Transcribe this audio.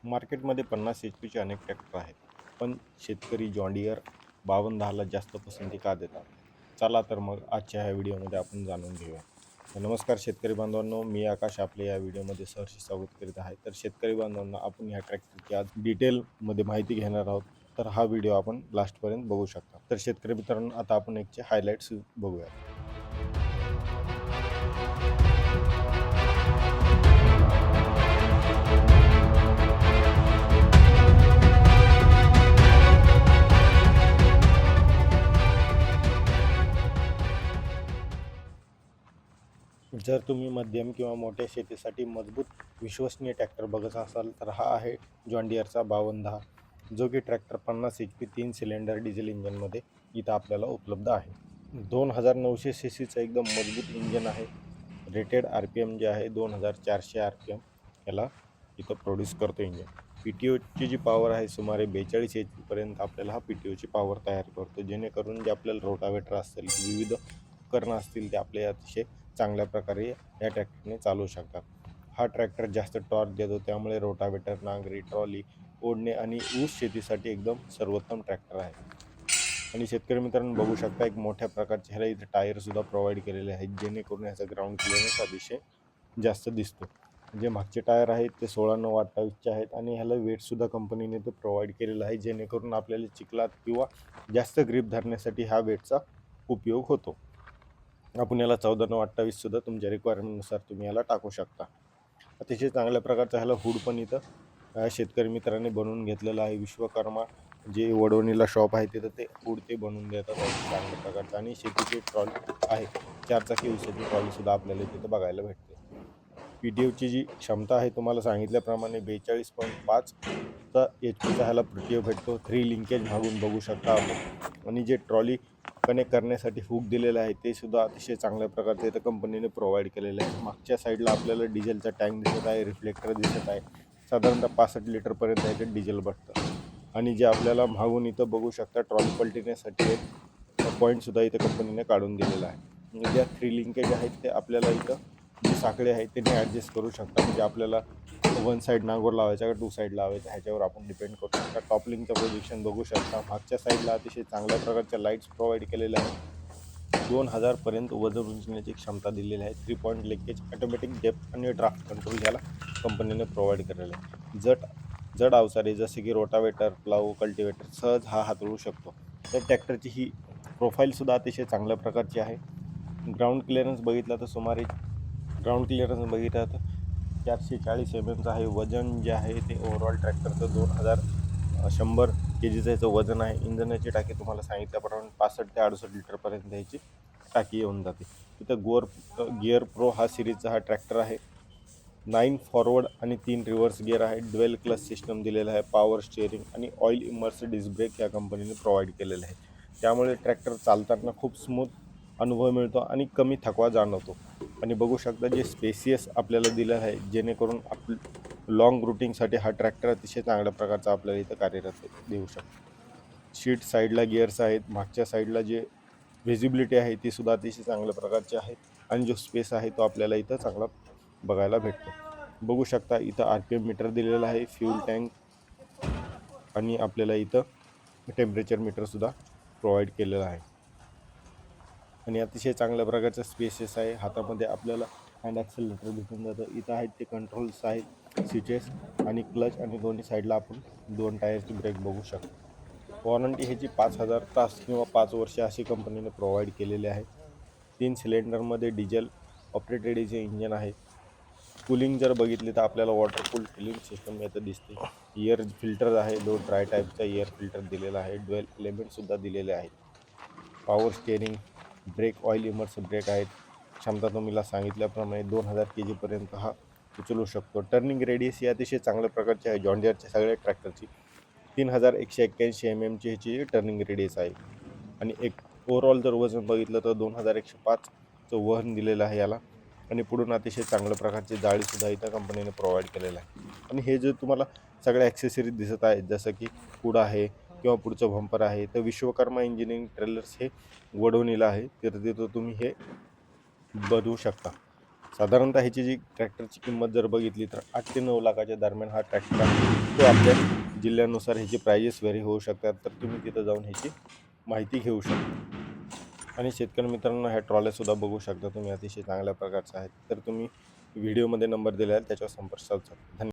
मार्केटमध्ये 50 HP अनेक tractor आहेत, पण शेतकरी जॉन डियर 5210ला जास्त पसंती का देतात? चला तर मग आजच्या ह्या व्हिडिओमध्ये आपण जाणून घेऊया. तर नमस्कार शेतकरी बांधवांनो, मी आकाश आपले या व्हिडिओमध्ये सहर्ष स्वागत करीत आहे. तर शेतकरी बांधवांना आपण ह्या ट्रॅक्टरची आज डिटेलमध्ये माहिती घेणार आहोत. तर हा व्हिडिओ आपण लास्टपर्यंत बघू शकता. तर शेतकरी मित्रांनो, आता आपण याचे हायलाइट्स बघूया. जर तुम्ही मध्यम किंवा मोठ्या शेतीसाठी मजबूत विश्वसनीय ट्रॅक्टर बघत असाल तर हा आहे जॉन डियरचा 5210, जो की ट्रॅक्टर 50 HP 3 सिलेंडर डिझेल इंजनमध्ये इथं आपल्याला उपलब्ध आहे. 2900 CCचं एकदम मजबूत इंजन आहे. रेटेड RPM जे आहे 2400 RPM याला इथं प्रोड्यूस करतो इंजन. PTOची जी पॉवर आहे सुमारे 42 HP पर्यंत आपल्याला हा PTOची पॉवर तयार करतो, जेणेकरून जे आपल्याला रोटावेटर असतील, विविध उपकरणं असतील ते आपले अतिशय चांगल्या प्रकारे या ट्रॅक्टरने चालवू शकतात. हा ट्रॅक्टर जास्त टॉर्क देतो, त्यामुळे रोटावेटर, नांगरी, ट्रॉली ओढणे आणि ऊस शेतीसाठी एकदम सर्वोत्तम ट्रॅक्टर आहे. आणि शेतकरी मित्रांनो बघू शकता, एक मोठ्या प्रकारचे ह्याला इथे टायरसुद्धा प्रोव्हाइड केलेले आहेत, जेणेकरून ह्याचा ग्राउंड क्लिअरन्स अतिशय जास्त दिसतो. जे मागचे टायर आहेत ते 16-9-28चे आहेत आणि ह्याला वेटसुद्धा कंपनीने ते प्रोव्हाइड केलेलं आहे, जेणेकरून आपल्याला चिखलात किंवा जास्त ग्रीप धरण्यासाठी ह्या वेटचा उपयोग होतो. आपण याला 14-28 सुद्धा तुमच्या रिक्वायरमेंटनुसार तुम्ही याला टाकू शकता. अतिशय चांगल्या प्रकारचा ह्याला हुड पण इथं शेतकरी मित्रांनी बनवून घेतलेलं आहे. विश्वकर्मा जे वडवणीला शॉप आहे तिथं ते हुड ते बनवून देतात चांगल्या प्रकारचं. आणि शेतीची ट्रॉली आहे, 4 चाकी ऊसाची ट्रॉलीसुद्धा आपल्याला तिथं बघायला भेटते. PTOची जी क्षमता आहे तुम्हाला सांगितल्याप्रमाणे 42.5चा HP ह्याला PTO भेटतो. 3 लिंकेज मागून बघू शकता आपण. आणि जे ट्रॉली कनेक्ट करण्यासाठी हुक दिलेलं आहे ते सुद्धा अतिशय चांगल्या प्रकारचे इथं कंपनीने प्रोव्हाइड केलेलं आहे. मागच्या साईडला आपल्याला डिझेलचा टँक दिसत आहे, रिफ्लेक्टर दिसत आहे. साधारणतः 65 लिटरपर्यंत ह्याच्यात डिझेल बसतं. आणि जे आपल्याला मागून इथं बघू शकता ट्रॉली पलटण्यासाठी एक पॉईंटसुद्धा इथं कंपनीने काढून दिलेला आहे. ज्या 3 लिंकेज आहेत ते आपल्याला इथं जे साखळे आहेत त्यांनी ॲडजस्ट करू शकता. म्हणजे आपल्याला वन साईड नांगोर लावायचा का टू साईड लावायचा ह्याच्यावर आपण डिपेंड करू शकता. टॉपलिंगचं पोझिशन बघू शकता. मागच्या साईडला अतिशय चांगल्या प्रकारच्या लाईट्स प्रोव्हाइड केलेल्या आहेत. 2000पर्यंत वजन उचलण्याची क्षमता दिलेली आहे. 3 पॉईंट लिंकेज, ऑटोमॅटिक डेप्थ आणि ड्राफ्ट कंट्रोल ह्याला कंपनीने प्रोव्हाइड केलेलं आहे. जड अवजारे जसे की रोटावेटर, प्लाऊ, कल्टिवेटर सहज हा हाताळू शकतो. त्या ट्रॅक्टरची ही प्रोफाईलसुद्धा अतिशय चांगल्या प्रकारची आहे. ग्राउंड क्लिअरन्स बघितलं तर 440 mmचा आहे. वजन जे आहे ते ओव्हरऑल ट्रॅक्टरचं 2100 kgचं याचं वजन आहे. इंधनाची टाकी तुम्हाला सांगितल्याप्रमाणे 65 ते 68 लिटरपर्यंत याची टाकी येऊन जाते. इथं गिअर प्रो हा सिरीजचा हा ट्रॅक्टर आहे. 9 फॉरवर्ड आणि 3 रिव्हर्स गिअर आहे. ड्वेल क्लच सिस्टम दिलेलं आहे. पॉवर स्टिअरिंग आणि ऑइल इमर्स डिस्क ब्रेक या कंपनीने प्रोव्हाइड केलेले आहे. त्यामुळे ट्रॅक्टर चालताना खूप स्मूथ अनुभव मिळतो आणि कमी थकवा जाणवतो. आणि बघू शकता जे स्पेसियस आपल्याला दिलं आहे, जेणेकरून लॉंग रूटिंगसाठी हा ट्रॅक्टर अतिशय चांगल्या प्रकारचा आपल्याला इथं कार्यरत देऊ शकतो. शीट साईडला गिअर्स आहेत. मागच्या साईडला जे व्हिजिबिलिटी आहे ती सुद्धा अतिशय चांगल्या प्रकारची आहे. आणि जो स्पेस आहे तो आपल्याला इथं चांगला बघायला भेटतो. बघू शकता इथं RPM मीटर दिलेलं आहे, फ्यूल टँक आणि आपल्याला इथं टेम्परेचर मीटरसुद्धा प्रोव्हाइड केलेलं आहे. आणि अतिशय चांगल्या प्रकारचं स्पेसेस आहे. हातामध्ये आपल्याला हँड ॲक्सेलरेटर भेटून जातं. इथं आहेत ते कंट्रोल्स आहेत, स्विचेस आणि क्लच, आणि दोन्ही साईडला आपण 2 टायरची ब्रेक बघू शकतो. वॉरंटी ह्याची 5000 तास किंवा 5 वर्षे अशी कंपनीने प्रोव्हाइड केलेली आहे. 3 सिलेंडरमध्ये डिझेल ऑपरेटेड जे इंजन आहे. कूलिंग जर बघितली तर आपल्याला वॉटरकूल कूलिंग सिस्टम इथं दिसते. एअर फिल्टर आहे, 2 ड्राय टाईपचा एअर फिल्टर दिलेला आहे. ड्वेल एलिमेंटसुद्धा दिलेले आहेत. Power steering, brake oil immersed brake आहेत. क्षमता तुम्हाला सांगितल्याप्रमाणे 2000 kgपर्यंत हा उचलू शकतो. टर्निंग रेडियस ही अतिशय चांगल्या प्रकारची आहे. जॉन डियरच्या सगळ्या ट्रॅक्टरची 3181 mmची ह्याची टर्निंग रेडियस आहे. आणि एक ओव्हरऑल जर वजन बघितलं तर 2105चं वजन दिलेलं आहे याला. आणि पुढून अतिशय चांगल्या प्रकारची जाळीसुद्धा इथं कंपनीने प्रोव्हाइड केलेलं आहे. आणि हे जे तुम्हाला सगळ्या ॲक्सेसरीज दिसत आहेत, जसं की हुड आहे किंवा पुढचं बंपर आहे, तर विश्वकर्मा इंजिनिअरिंग ट्रेलर्स हे वडवणीला आहे, तर तिथं तुम्ही हे बनवू शकता. साधारणतः ह्याची जी ट्रॅक्टरची किंमत जर बघितली तर 8 ते 9 लाखाच्या दरम्यान हा ट्रॅक्टर आहे. तो आपल्या जिल्ह्यानुसार ह्याची प्राइजेस व्हेरी होऊ शकतात, तर तुम्ही तिथं जाऊन ह्याची माहिती घेऊ शकता. आणि शेतकरी मित्रांनो, ह्या ट्रॉल्यासुद्धा बघू शकता तुम्ही, अतिशय चांगल्या प्रकारच्या आहेत. तर तुम्ही व्हिडिओमध्ये नंबर दिला आहे त्याच्यावर संपर्क साधू शकता. धन्यवाद.